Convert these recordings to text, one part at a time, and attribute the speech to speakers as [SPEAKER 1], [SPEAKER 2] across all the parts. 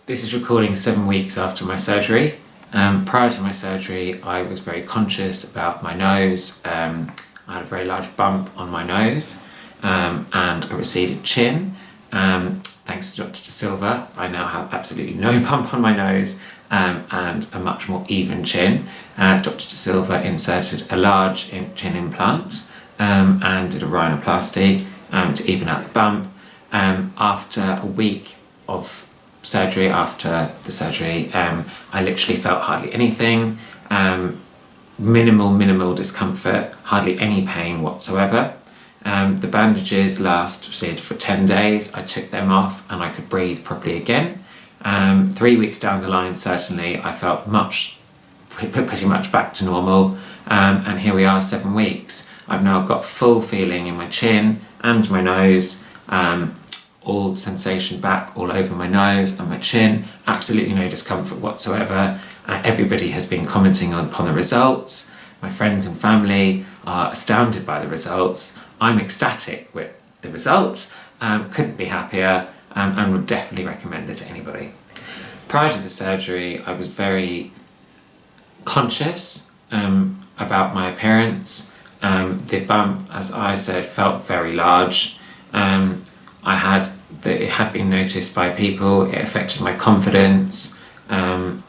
[SPEAKER 1] this is recording 7 weeks after my surgery. Prior to my surgery, I was very conscious about my nose. I had a very large bump on my nose and a receded chin. Thanks to Dr. Silva, I now have absolutely no bump on my nose and a much more even chin. Dr. Silva inserted a large chin implant and did a rhinoplasty to even out the bump. After a week of surgery, after the surgery, I literally felt hardly anything, minimal discomfort, hardly any pain whatsoever. The bandages lasted for 10 days. I took them off and I could breathe properly again. 3 weeks down the line, certainly, I felt pretty much back to normal. And here we are, 7 weeks. I've now got full feeling in my chin and my nose, all sensation back all over my nose and my chin, absolutely no discomfort whatsoever. Everybody has been commenting upon the results. My friends and family are astounded by the results. I'm ecstatic with the results, couldn't be happier, and would definitely recommend it to anybody. Prior to the surgery, I was very conscious about my appearance. The bump, as I said, felt very large. It had been noticed by people. It affected my confidence and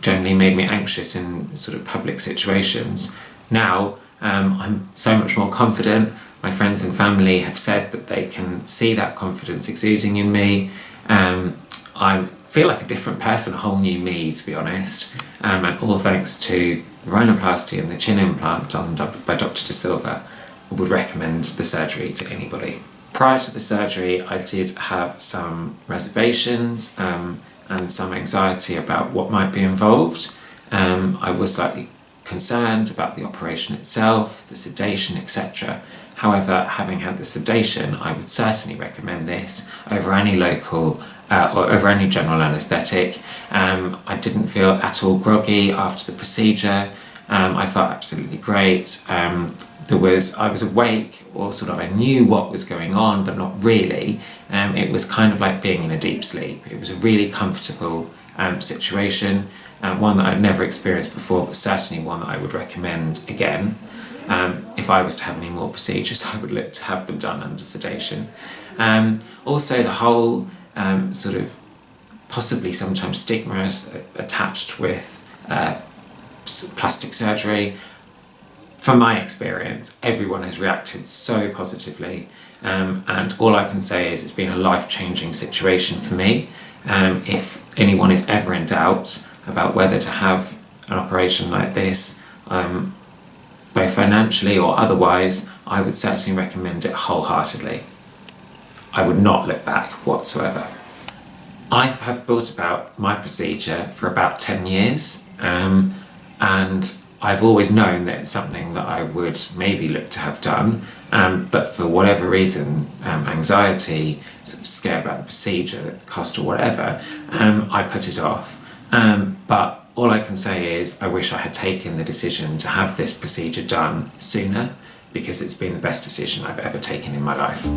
[SPEAKER 1] generally made me anxious in sort of public situations. Now I'm so much more confident. My friends and family have said that they can see that confidence exuding in me. I feel like a different person, a whole new me, to be honest, and all thanks to the rhinoplasty and the chin implant done by Dr. Silva. I would recommend the surgery to anybody. Prior to the surgery, I did have some reservations and some anxiety about what might be involved. I was slightly concerned about the operation itself, the sedation, etc. However, having had the sedation, I would certainly recommend this over any local or over any general anaesthetic. I didn't feel at all groggy after the procedure. I felt absolutely great. I was awake, or sort of I knew what was going on, but not really. It was kind of like being in a deep sleep. It was a really comfortable situation, one that I'd never experienced before, but certainly one that I would recommend again. If I was to have any more procedures, I would look to have them done under sedation. Also, the whole sort of possibly sometimes stigmas attached with plastic surgery. From my experience, everyone has reacted so positively, and all I can say is it's been a life-changing situation for me. If anyone is ever in doubt about whether to have an operation like this, both financially or otherwise, I would certainly recommend it wholeheartedly. I would not look back whatsoever. I have thought about my procedure for about 10 years, and I've always known that it's something that I would maybe look to have done, but for whatever reason, anxiety, sort of scared about the procedure, the cost or whatever, I put it off. But all I can say is I wish I had taken the decision to have this procedure done sooner, because it's been the best decision I've ever taken in my life.